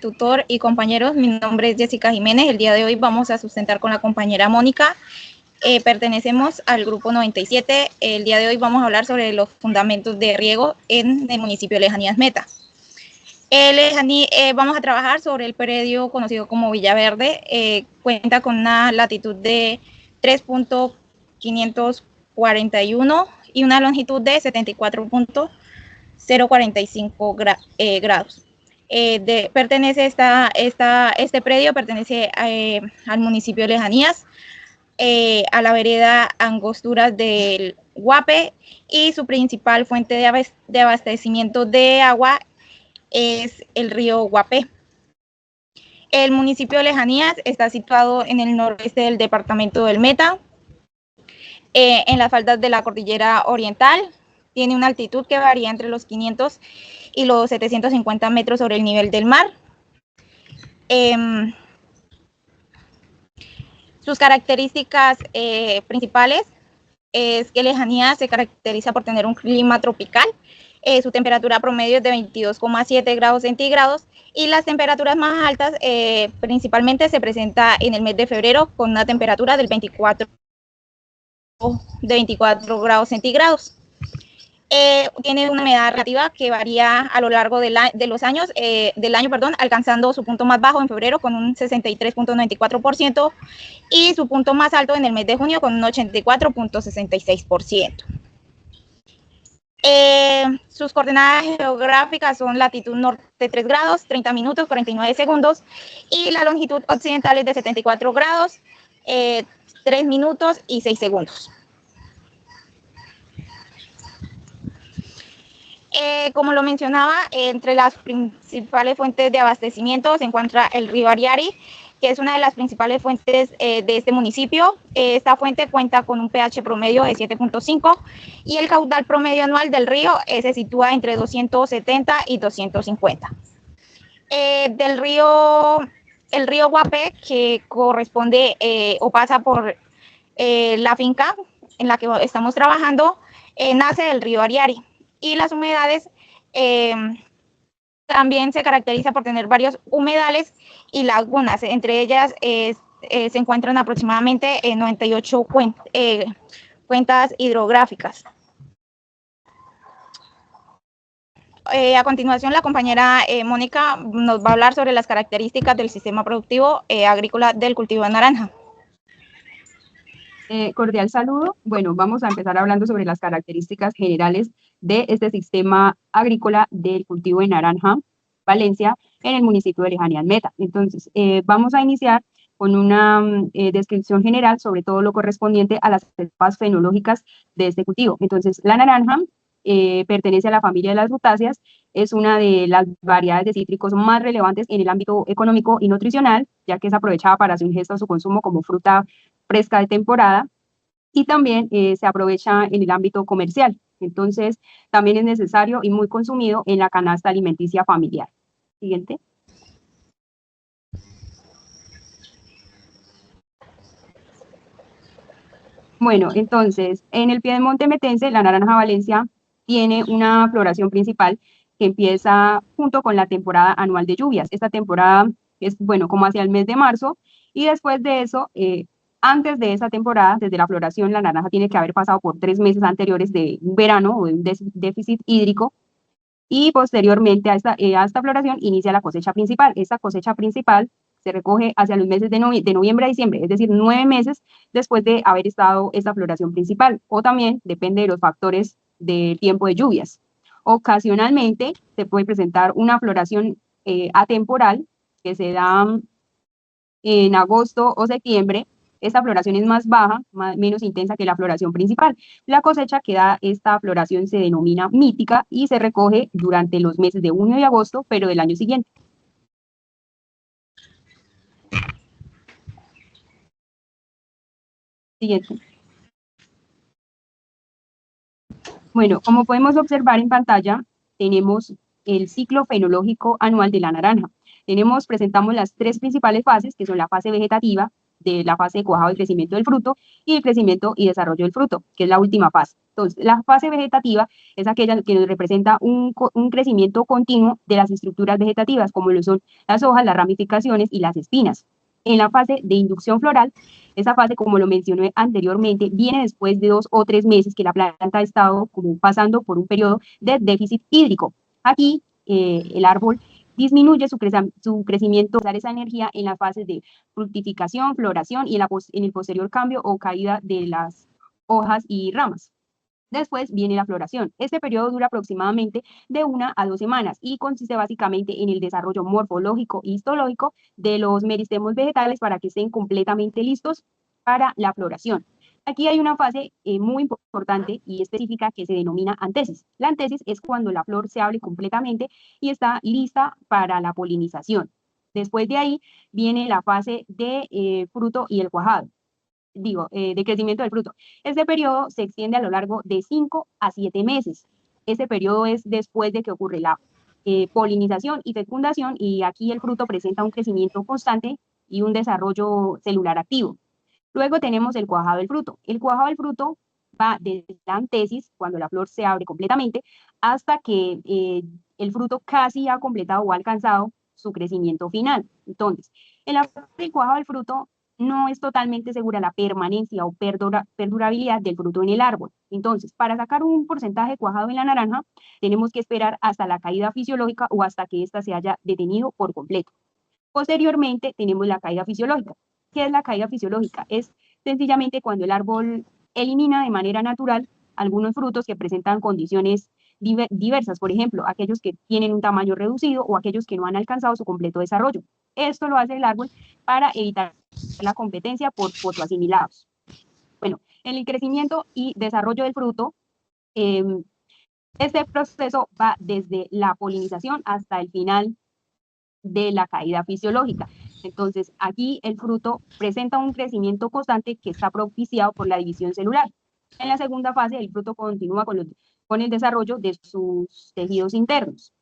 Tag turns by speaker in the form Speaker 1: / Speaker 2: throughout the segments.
Speaker 1: tutor y compañeros, mi nombre es Jessica Jiménez. El día de hoy vamos a sustentar con la compañera Mónica. Pertenecemos al grupo 97. El día de hoy vamos a hablar sobre los fundamentos de riego en el municipio de Lejanías Meta. Vamos a trabajar sobre el predio conocido como Villaverde. Cuenta con una latitud de 3.541 y una longitud de 74.045 grados. Este predio pertenece al municipio de Lejanías, a la vereda Angosturas del Guape, y su principal fuente de abastecimiento de agua es el río Guapé. El municipio de Lejanías está situado en el noroeste del departamento del Meta, en las faldas de la cordillera oriental. Tiene una altitud que varía entre los 500 y los 750 metros sobre el nivel del mar. Sus características principales es que Lejanías se caracteriza por tener un clima tropical. Su temperatura promedio es de 22,7 grados centígrados y las temperaturas más altas principalmente se presenta en el mes de febrero con una temperatura de 24 grados centígrados. Tiene una humedad relativa que varía a lo largo del año, alcanzando su punto más bajo en febrero con un 63.94% y su punto más alto en el mes de junio con un 84.66%. Sus coordenadas geográficas son latitud norte 3 grados, 30 minutos, 49 segundos, y la longitud occidental es de 74 grados, 3 minutos y 6 segundos. Como lo mencionaba, entre las principales fuentes de abastecimiento se encuentra el río Ariari, que es una de las principales fuentes de este municipio. Esta fuente cuenta con un pH promedio de 7.5 y el caudal promedio anual del río se sitúa entre 270 y 250. El río Guapé, que corresponde o pasa por la finca en la que estamos trabajando, nace del río Ariari. Y las humedades también se caracteriza por tener varios humedales y lagunas. Entre ellas se encuentran aproximadamente 98 cuentas hidrográficas. A continuación, la compañera Mónica nos va a hablar sobre las características del sistema productivo agrícola del cultivo de naranja.
Speaker 2: Cordial saludo. Bueno, vamos a empezar hablando sobre las características generales de este sistema agrícola del cultivo de naranja, Valencia, en el municipio de Lejanías Meta. Entonces, vamos a iniciar con una descripción general sobre todo lo correspondiente a las etapas fenológicas de este cultivo. Entonces, la naranja pertenece a la familia de las rutáceas, es una de las variedades de cítricos más relevantes en el ámbito económico y nutricional, ya que es aprovechada para su ingesta o su consumo como fruta fresca de temporada, y también se aprovecha en el ámbito comercial. Entonces, también es necesario y muy consumido en la canasta alimenticia familiar. Siguiente. Bueno, entonces, en el piedemonte metense, la naranja Valencia tiene una floración principal que empieza junto con la temporada anual de lluvias. Esta temporada es, bueno, como hacia el mes de marzo, y después de eso, antes de esa temporada, desde la floración, la naranja tiene que haber pasado por 3 meses anteriores de un verano o de un déficit hídrico, y posteriormente a esta floración inicia la cosecha principal. Esta cosecha principal se recoge hacia los meses de noviembre a diciembre, es decir, 9 meses después de haber estado esta floración principal, o también depende de los factores del tiempo de lluvias. Ocasionalmente se puede presentar una floración atemporal que se da en agosto o septiembre. Esta floración es más baja, menos intensa que la floración principal. La cosecha que da esta floración se denomina mítica y se recoge durante los meses de junio y agosto, pero del año siguiente. Siguiente. Bueno, como podemos observar en pantalla, tenemos el ciclo fenológico anual de la naranja. Presentamos las 3 principales fases, que son la fase vegetativa, de la fase de cuajado y crecimiento del fruto, y el crecimiento y desarrollo del fruto, que es la última fase. Entonces, la fase vegetativa es aquella que nos representa un crecimiento continuo de las estructuras vegetativas, como lo son las hojas, las ramificaciones y las espinas. En la fase de inducción floral, esa fase, como lo mencioné anteriormente, viene después de 2 o 3 meses que la planta ha estado como pasando por un periodo de déficit hídrico. Aquí el árbol disminuye su crecimiento, usar esa energía en las fases de fructificación, floración y en el posterior cambio o caída de las hojas y ramas. Después viene la floración. Este periodo dura aproximadamente de 1 a 2 semanas y consiste básicamente en el desarrollo morfológico y histológico de los meristemos vegetales para que estén completamente listos para la floración. Aquí hay una fase muy importante y específica que se denomina antesis. La antesis es cuando la flor se abre completamente y está lista para la polinización. Después de ahí viene la fase de fruto y el cuajado. De crecimiento del fruto. Este periodo se extiende a lo largo de 5 a 7 meses. Este periodo es después de que ocurre la polinización y fecundación, y aquí el fruto presenta un crecimiento constante y un desarrollo celular activo. Luego tenemos el cuajado del fruto. El cuajado del fruto va desde la antesis, cuando la flor se abre completamente, hasta que el fruto casi ha completado o ha alcanzado su crecimiento final. Entonces, en la fase del cuajado del fruto, no es totalmente segura la permanencia o perdurabilidad del fruto en el árbol. Entonces, para sacar un porcentaje cuajado en la naranja, tenemos que esperar hasta la caída fisiológica o hasta que ésta se haya detenido por completo. Posteriormente, tenemos la caída fisiológica. ¿Qué es la caída fisiológica? Es sencillamente cuando el árbol elimina de manera natural algunos frutos que presentan condiciones diversas, por ejemplo, aquellos que tienen un tamaño reducido o aquellos que no han alcanzado su completo desarrollo. Esto lo hace el árbol para evitar la competencia por fotoasimilados. Bueno, en el crecimiento y desarrollo del fruto, este proceso va desde la polinización hasta el final de la caída fisiológica. Entonces, aquí el fruto presenta un crecimiento constante que está propiciado por la división celular. En la segunda fase, el fruto continúa con el desarrollo de sus tejidos internos.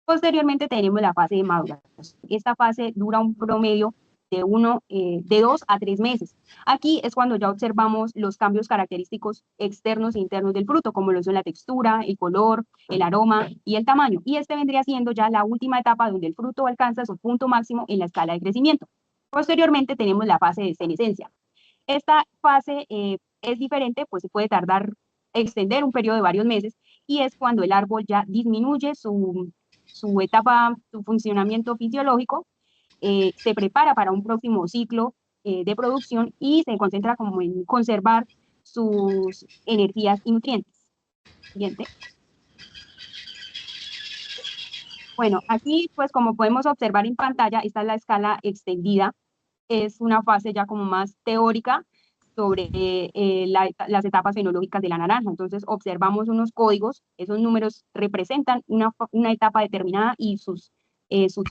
Speaker 2: Posteriormente tenemos la fase de maduración. Esta fase dura un promedio de 2 a 3 meses. Aquí es cuando ya observamos los cambios característicos externos e internos del fruto, como lo son la textura, el color, el aroma y el tamaño. Y este vendría siendo ya la última etapa donde el fruto alcanza su punto máximo en la escala de crecimiento. Posteriormente tenemos la fase de senescencia. Esta fase es diferente, pues se puede extender un periodo de varios meses, y es cuando el árbol ya disminuye su funcionamiento fisiológico, se prepara para un próximo ciclo de producción y se concentra como en conservar sus energías y nutrientes. Siguiente. Bueno, aquí pues como podemos observar en pantalla, esta es la escala extendida, es una fase ya como más teórica sobre las etapas fenológicas de la naranja. Entonces observamos unos códigos, esos números representan una etapa determinada y sus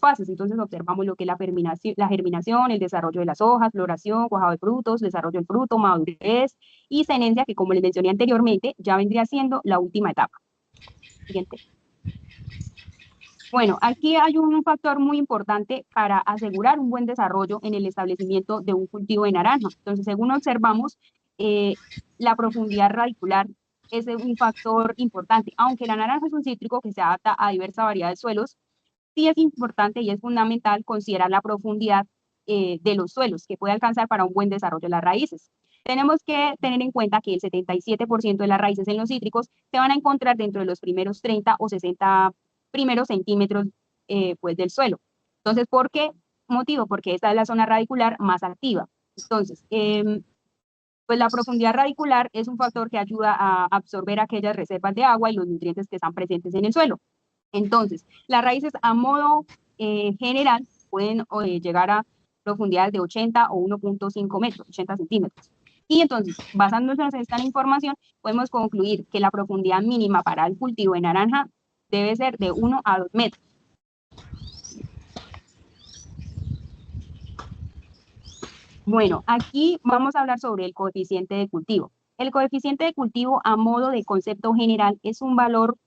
Speaker 2: fases. Entonces observamos lo que es la germinación, el desarrollo de las hojas, floración, cuajado de frutos, desarrollo del fruto, madurez y senencia, que como les mencioné anteriormente, ya vendría siendo la última etapa. Siguiente. Bueno, aquí hay un factor muy importante para asegurar un buen desarrollo en el establecimiento de un cultivo de naranja. Entonces, según observamos, la profundidad radicular es un factor importante. Aunque la naranja es un cítrico que se adapta a diversa variedad de suelos, sí es importante y es fundamental considerar la profundidad de los suelos que puede alcanzar para un buen desarrollo de las raíces. Tenemos que tener en cuenta que el 77% de las raíces en los cítricos se van a encontrar dentro de los primeros 30 o 60 primeros centímetros pues del suelo. Entonces, ¿por qué motivo? Porque esta es la zona radicular más activa. Entonces, pues la profundidad radicular es un factor que ayuda a absorber aquellas reservas de agua y los nutrientes que están presentes en el suelo. Entonces, las raíces a modo general pueden llegar a profundidades de 80 o 1.5 metros, 80 centímetros. Y entonces, basándonos en esta información, podemos concluir que la profundidad mínima para el cultivo de naranja debe ser de 1 a 2 metros. Bueno, aquí vamos a hablar sobre el coeficiente de cultivo. El coeficiente de cultivo a modo de concepto general es un valor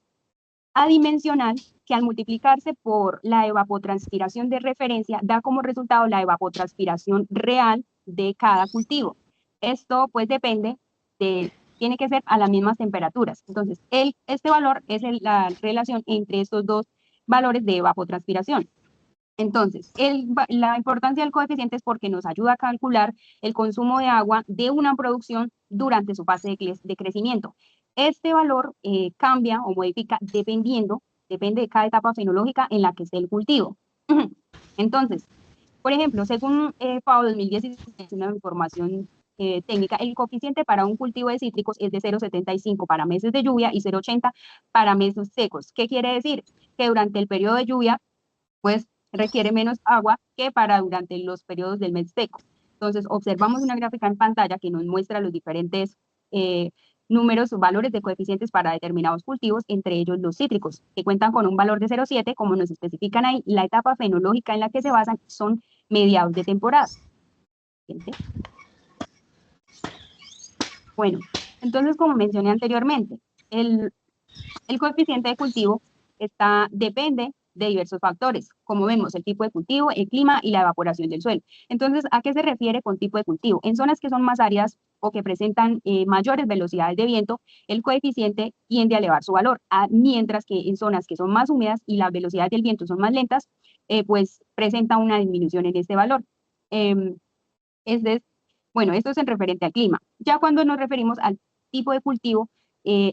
Speaker 2: adimensional que al multiplicarse por la evapotranspiración de referencia da como resultado la evapotranspiración real de cada cultivo. Esto pues depende tiene que ser a las mismas temperaturas. Entonces, este valor es la relación entre estos dos valores de evapotranspiración. Entonces, la importancia del coeficiente es porque nos ayuda a calcular el consumo de agua de una producción durante su fase de crecimiento. Este valor cambia o modifica depende de cada etapa fenológica en la que esté el cultivo. Entonces, por ejemplo, según FAO 2016, una información técnica, el coeficiente para un cultivo de cítricos es de 0,75 para meses de lluvia y 0,80 para meses secos. ¿Qué quiere decir? Que durante el periodo de lluvia, pues requiere menos agua que para durante los periodos del mes seco. Entonces, observamos una gráfica en pantalla que nos muestra los diferentes números o valores de coeficientes para determinados cultivos, entre ellos los cítricos, que cuentan con un valor de 0,7, como nos especifican ahí. La etapa fenológica en la que se basan son mediados de temporada. Bueno, entonces, como mencioné anteriormente, el coeficiente de cultivo depende de diversos factores, como vemos, el tipo de cultivo, el clima y la evaporación del suelo. Entonces, ¿a qué se refiere con tipo de cultivo? En zonas que son más áridas o que presentan mayores velocidades de viento, el coeficiente tiende a elevar su valor, mientras que en zonas que son más húmedas y las velocidades del viento son más lentas, pues presenta una disminución en este valor. Bueno, esto es en referente al clima. Ya cuando nos referimos al tipo de cultivo,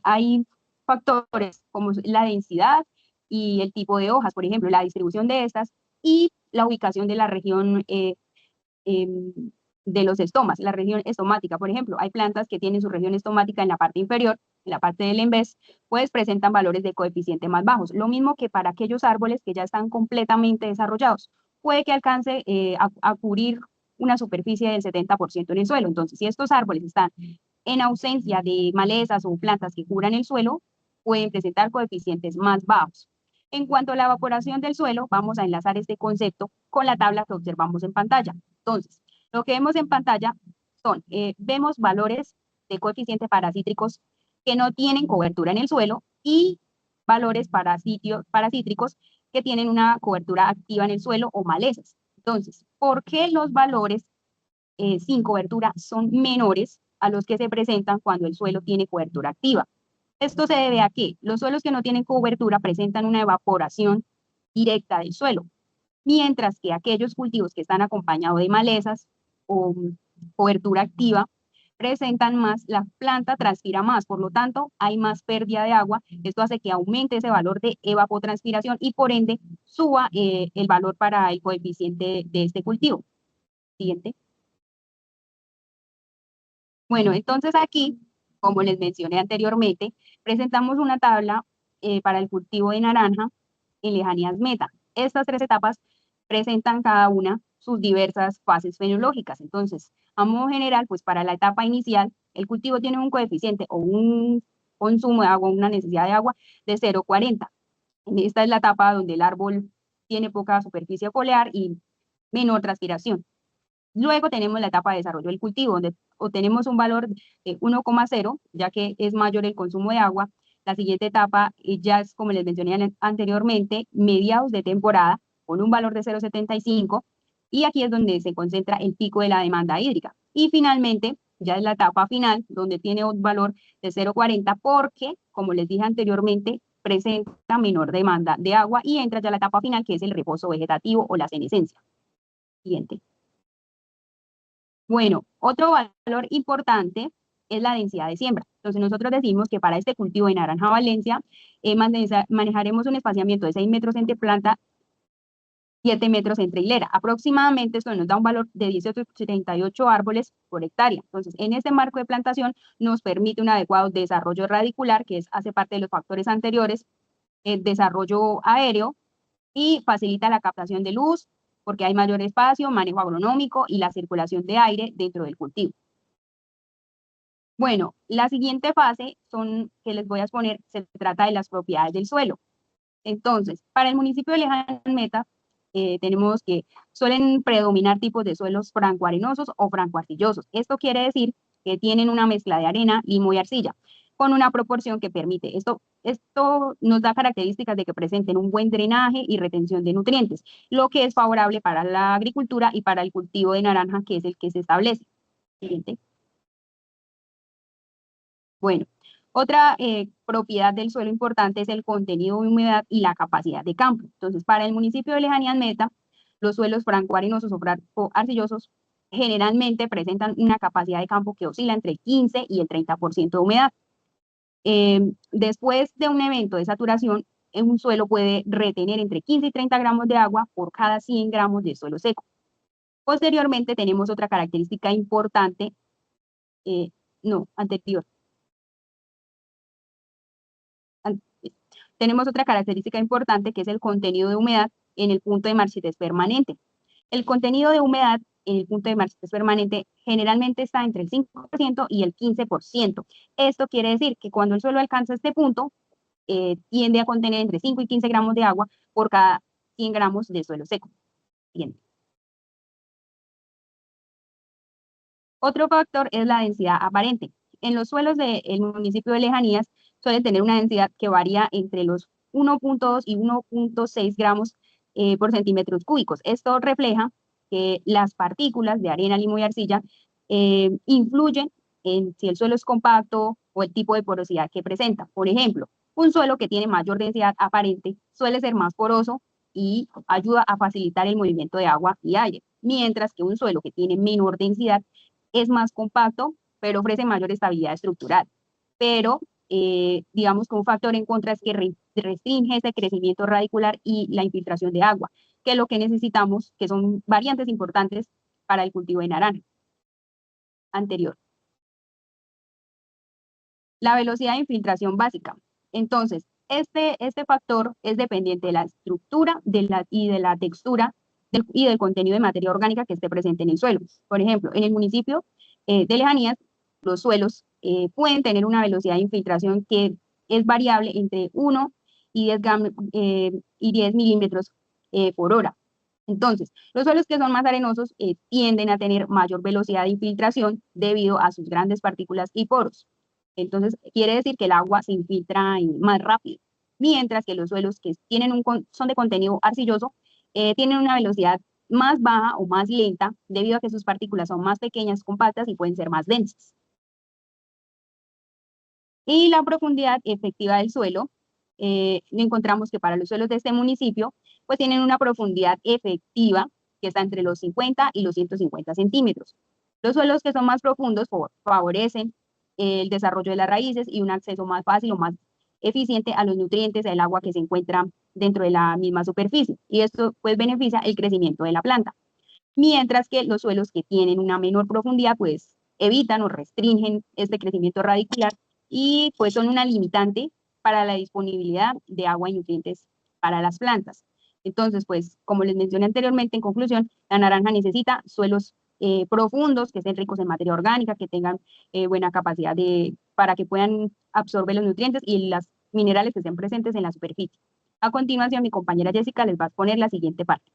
Speaker 2: hay factores como la densidad y el tipo de hojas, por ejemplo, la distribución de estas y la ubicación de la región de los estomas, la región estomática. Por ejemplo, hay plantas que tienen su región estomática en la parte inferior, en la parte del embés, pues presentan valores de coeficiente más bajos. Lo mismo que para aquellos árboles que ya están completamente desarrollados. Puede que alcance a cubrir una superficie del 70% en el suelo. Entonces, si estos árboles están en ausencia de malezas o plantas que cubran el suelo, pueden presentar coeficientes más bajos. En cuanto a la evaporación del suelo, vamos a enlazar este concepto con la tabla que observamos en pantalla. Entonces, lo que vemos en pantalla vemos valores de coeficiente para cítricos que no tienen cobertura en el suelo y valores para cítricos que tienen una cobertura activa en el suelo o malezas. Entonces, ¿por qué los valores sin cobertura son menores a los que se presentan cuando el suelo tiene cobertura activa? Esto se debe a que los suelos que no tienen cobertura presentan una evaporación directa del suelo, mientras que aquellos cultivos que están acompañados de malezas o cobertura activa presentan más, la planta transpira más, por lo tanto hay más pérdida de agua. Esto hace que aumente ese valor de evapotranspiración y por ende suba el valor para el coeficiente de este cultivo. Siguiente. Bueno, entonces aquí, como les mencioné anteriormente, presentamos una tabla para el cultivo de naranja en lejanías meta. Estas tres etapas presentan cada una sus diversas fases fenológicas. Entonces, a modo general, pues para la etapa inicial, el cultivo tiene un coeficiente o un consumo de agua, una necesidad de agua de 0,40. Esta es la etapa donde el árbol tiene poca superficie foliar y menor transpiración. Luego tenemos la etapa de desarrollo del cultivo, donde obtenemos un valor de 1,0, ya que es mayor el consumo de agua. La siguiente etapa ya es, como les mencioné anteriormente, mediados de temporada, con un valor de 0,75, y aquí es donde se concentra el pico de la demanda hídrica. Y finalmente, ya es la etapa final, donde tiene un valor de 0,40, porque, como les dije anteriormente, presenta menor demanda de agua y entra ya la etapa final, que es el reposo vegetativo o la senescencia. Siguiente. Bueno, otro valor importante es la densidad de siembra. Entonces nosotros decimos que para este cultivo de naranja Valencia manejaremos un espaciamiento de 6 metros entre planta, 7 metros entre hilera. Aproximadamente esto nos da un valor de 18,38 árboles por hectárea. Entonces, en este marco de plantación nos permite un adecuado desarrollo radicular, que hace parte de los factores anteriores, el desarrollo aéreo y facilita la captación de luz, porque hay mayor espacio, manejo agronómico y la circulación de aire dentro del cultivo. Bueno, la siguiente fase que les voy a exponer, se trata de las propiedades del suelo. Entonces, para el municipio de Lejanas Meta, tenemos que suelen predominar tipos de suelos francoarenosos o francoarcillosos. Esto quiere decir que tienen una mezcla de arena, limo y arcilla, con una proporción que permite. Esto Esto nos da características de que presenten un buen drenaje y retención de nutrientes, lo que es favorable para la agricultura y para el cultivo de naranja, que es el que se establece. Siguiente. Bueno, otra propiedad del suelo importante es el contenido de humedad y la capacidad de campo. Entonces, para el municipio de Lejanías Meta, los suelos franco-arenosos o arcillosos generalmente presentan una capacidad de campo que oscila entre el 15 y el 30% de humedad. Después de un evento de saturación, un suelo puede retener entre 15 y 30 gramos de agua por cada 100 gramos de suelo seco. Posteriormente tenemos otra característica importante, anterior. Tenemos otra característica importante que es el contenido de humedad en el punto de marchitez permanente. El contenido de humedad en el punto de marchitez permanente generalmente está entre el 5% y el 15%. Esto quiere decir que cuando el suelo alcanza este punto, tiende a contener entre 5 y 15 gramos de agua por cada 100 gramos de suelo seco. Bien. Otro factor es la densidad aparente. En los suelos del municipio de Lejanías suelen tener una densidad que varía entre los 1.2 y 1.6 gramos por centímetros cúbicos. Esto refleja que las partículas de arena, limo y arcilla influyen en si el suelo es compacto o el tipo de porosidad que presenta. Por ejemplo, un suelo que tiene mayor densidad aparente suele ser más poroso y ayuda a facilitar el movimiento de agua y aire, mientras que un suelo que tiene menor densidad es más compacto, pero ofrece mayor estabilidad estructural. Pero digamos que un factor en contra es que restringe ese crecimiento radicular y la infiltración de agua, que es lo que necesitamos, que son variantes importantes para el cultivo de naranja. Anterior. La velocidad de infiltración básica. Entonces, este factor es dependiente de la estructura y de la textura y del contenido de materia orgánica que esté presente en el suelo. Por ejemplo, en el municipio de Lejanías, los suelos pueden tener una velocidad de infiltración que es variable entre 1 y 10 milímetros por hora. Entonces, los suelos que son más arenosos tienden a tener mayor velocidad de infiltración debido a sus grandes partículas y poros. Entonces, quiere decir que el agua se infiltra más rápido, mientras que los suelos que son de contenido arcilloso tienen una velocidad más baja o más lenta debido a que sus partículas son más pequeñas, compactas y pueden ser más densas. Y la profundidad efectiva del suelo, encontramos que para los suelos de este municipio, pues tienen una profundidad efectiva que está entre los 50 y los 150 centímetros. Los suelos que son más profundos favorecen el desarrollo de las raíces y un acceso más fácil o más eficiente a los nutrientes del agua que se encuentra dentro de la misma superficie. Y esto pues beneficia el crecimiento de la planta. Mientras que los suelos que tienen una menor profundidad pues evitan o restringen este crecimiento radicular y pues son una limitante para la disponibilidad de agua y nutrientes para las plantas. Entonces, pues, como les mencioné anteriormente, en conclusión, la naranja necesita suelos profundos, que estén ricos en materia orgánica, que tengan buena capacidad para que puedan absorber los nutrientes y los minerales que estén presentes en la superficie. A continuación, mi compañera Jessica les va a exponer la siguiente parte.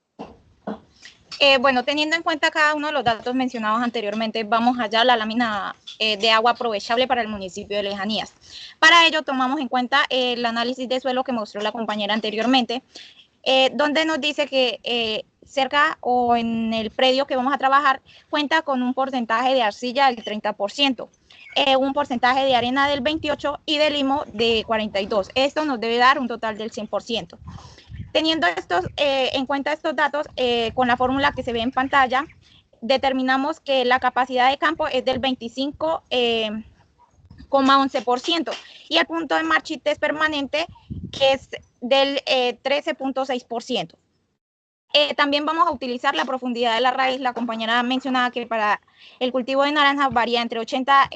Speaker 1: Bueno, teniendo en cuenta cada uno de los datos mencionados anteriormente, vamos allá a la lámina de agua aprovechable para el municipio de Lejanías. Para ello, tomamos en cuenta el análisis de suelo que mostró la compañera anteriormente, donde nos dice que cerca o en el predio que vamos a trabajar cuenta con un porcentaje de arcilla del 30%, un porcentaje de arena del 28% y de limo de 42%. Esto nos debe dar un total del 100%. Teniendo en cuenta estos datos, con la fórmula que se ve en pantalla, determinamos que la capacidad de campo es del 25,11% y el punto de marchitez permanente que es del 13,6%. También vamos a utilizar la profundidad de la raíz. La compañera mencionaba que para el cultivo de naranja varía entre 80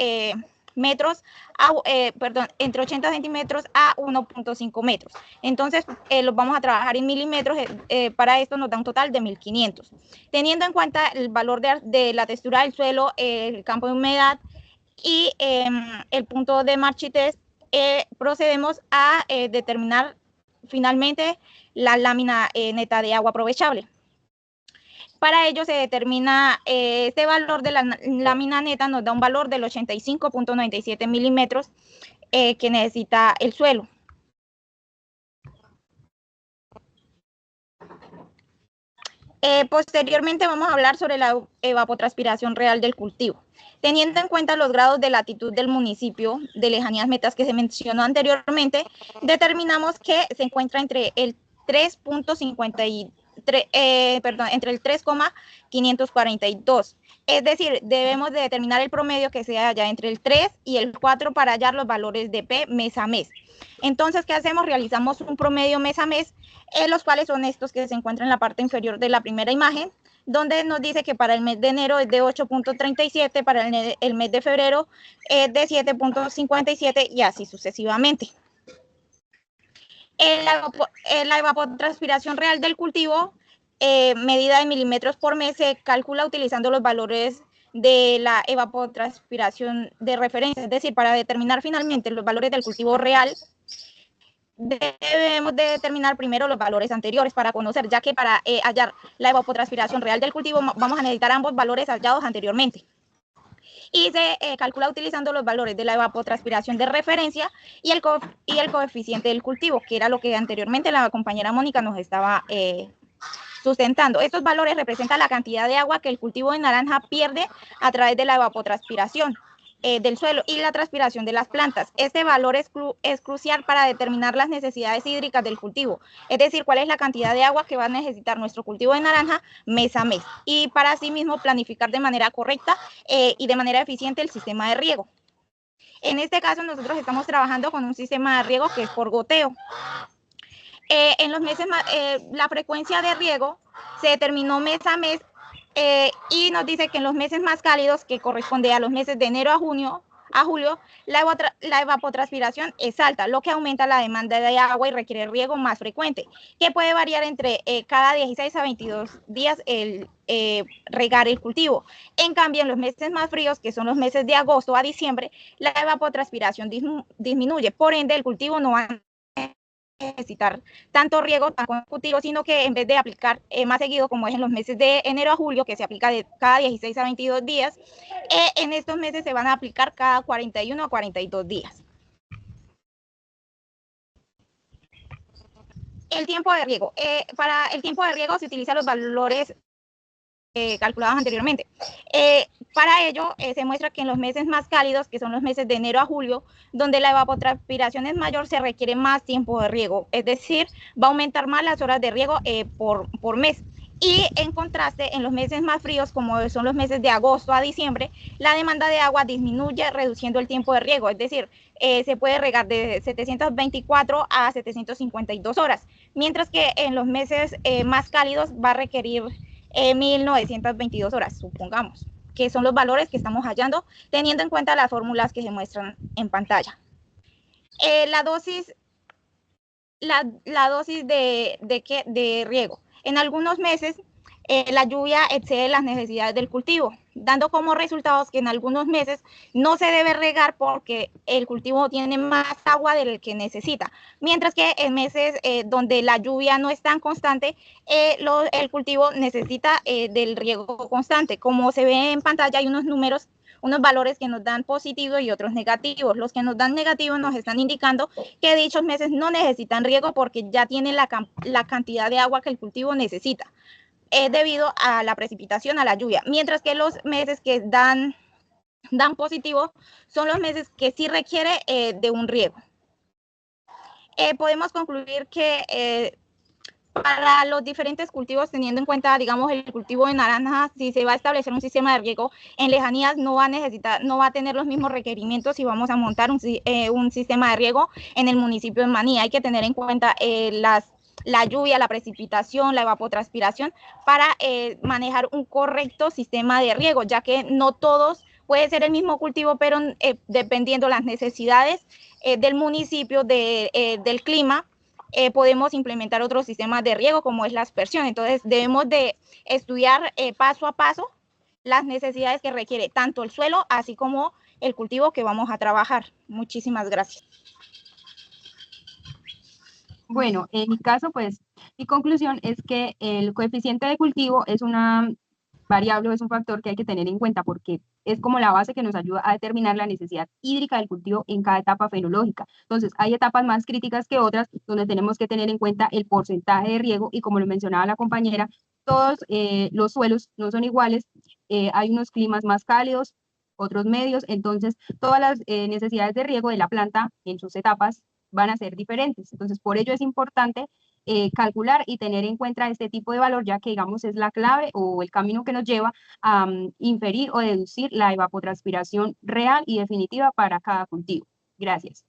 Speaker 1: entre 80 centímetros a 1.5 metros. Entonces, los vamos a trabajar en milímetros. Para esto nos da un total de 1500. Teniendo en cuenta el valor de la textura del suelo, el campo de humedad y el punto de marchitez, procedemos a determinar finalmente la lámina neta de agua aprovechable. Para ello se determina este valor de la lámina neta, nos da un valor del 85,97 milímetros que necesita el suelo. Posteriormente vamos a hablar sobre la evapotranspiración real del cultivo. Teniendo en cuenta los grados de latitud del municipio de lejanías metas que se mencionó anteriormente, determinamos que se encuentra entre el 3.53, entre el 3,542. Es decir, debemos de determinar el promedio que sea ya entre el 3 y el 4 para hallar los valores de P mes a mes. Entonces, ¿qué hacemos? Realizamos un promedio mes a mes, los cuales son estos que se encuentran en la parte inferior de la primera imagen, donde nos dice que para el mes de enero es de 8.37, para el mes de febrero es de 7.57 y así sucesivamente. La evapotranspiración real del cultivo, medida en milímetros por mes, se calcula utilizando los valores de la evapotranspiración de referencia, es decir, para determinar finalmente los valores del cultivo real, debemos de determinar primero los valores anteriores para conocer, ya que para hallar la evapotranspiración real del cultivo vamos a necesitar ambos valores hallados anteriormente. Y se calcula utilizando los valores de la evapotranspiración de referencia y el coeficiente del cultivo, que era lo que anteriormente la compañera Mónica nos estaba sustentando. Estos valores representan la cantidad de agua que el cultivo de naranja pierde a través de la evapotranspiración del suelo y la transpiración de las plantas. Este valor es crucial para determinar las necesidades hídricas del cultivo, es decir, cuál es la cantidad de agua que va a necesitar nuestro cultivo de naranja mes a mes, y para así mismo planificar de manera correcta y de manera eficiente el sistema de riego. En este caso nosotros estamos trabajando con un sistema de riego que es por goteo. En los meses la frecuencia de riego se determinó mes a mes y nos dice que en los meses más cálidos, que corresponde a los meses de enero a julio, la evapotranspiración es alta, lo que aumenta la demanda de agua y requiere riego más frecuente, que puede variar entre cada 16 a 22 días el regar el cultivo. En cambio, en los meses más fríos, que son los meses de agosto a diciembre, la evapotranspiración disminuye, por ende el cultivo no va a necesitar tanto riego tan consecutivo, sino que en vez de aplicar más seguido, como es en los meses de enero a julio, que se aplica de cada 16 a 22 días, en estos meses se van a aplicar cada 41 a 42 días. El tiempo de riego. Para el tiempo de riego se utilizan los valores calculados anteriormente. Para ello, se muestra que en los meses más cálidos, que son los meses de enero a julio, donde la evapotranspiración es mayor, se requiere más tiempo de riego, es decir, va a aumentar más las horas de riego por mes. Y en contraste, en los meses más fríos, como son los meses de agosto a diciembre, la demanda de agua disminuye, reduciendo el tiempo de riego, es decir, se puede regar de 724 a 752 horas, mientras que en los meses más cálidos va a requerir 1922 horas, supongamos, que son los valores que estamos hallando, teniendo en cuenta las fórmulas que se muestran en pantalla. La dosis de riego. En algunos meses, la lluvia excede las necesidades del cultivo, dando como resultados que en algunos meses no se debe regar porque el cultivo tiene más agua del que necesita, mientras que en meses donde la lluvia no es tan constante, el cultivo necesita del riego constante. Como se ve en pantalla, hay unos números, unos valores que nos dan positivos y otros negativos. Los que nos dan negativos nos están indicando que dichos meses no necesitan riego porque ya tienen la cantidad de agua que el cultivo necesita, debido a la precipitación, a la lluvia, mientras que los meses que dan positivo son los meses que sí requiere de un riego. Podemos concluir que para los diferentes cultivos, teniendo en cuenta, digamos, el cultivo de naranja, si se va a establecer un sistema de riego en lejanías, no va a tener los mismos requerimientos si vamos a montar un sistema de riego en el municipio de Maní. Hay que tener en cuenta la lluvia, la precipitación, la evapotranspiración para manejar un correcto sistema de riego, ya que no todos puede ser el mismo cultivo, pero dependiendo las necesidades del municipio, del clima, podemos implementar otros sistemas de riego como es la aspersión. Entonces debemos de estudiar paso a paso las necesidades que requiere tanto el suelo así como el cultivo que vamos a trabajar. Muchísimas gracias.
Speaker 2: Bueno, en mi caso, pues, mi conclusión es que el coeficiente de cultivo es una variable, es un factor que hay que tener en cuenta porque es como la base que nos ayuda a determinar la necesidad hídrica del cultivo en cada etapa fenológica. Entonces, hay etapas más críticas que otras donde tenemos que tener en cuenta el porcentaje de riego y, como lo mencionaba la compañera, todos los suelos no son iguales, hay unos climas más cálidos, otros medios, entonces todas las necesidades de riego de la planta en sus etapas van a ser diferentes. Entonces, por ello es importante calcular y tener en cuenta este tipo de valor, ya que, digamos, es la clave o el camino que nos lleva a inferir o deducir la evapotranspiración real y definitiva para cada cultivo. Gracias.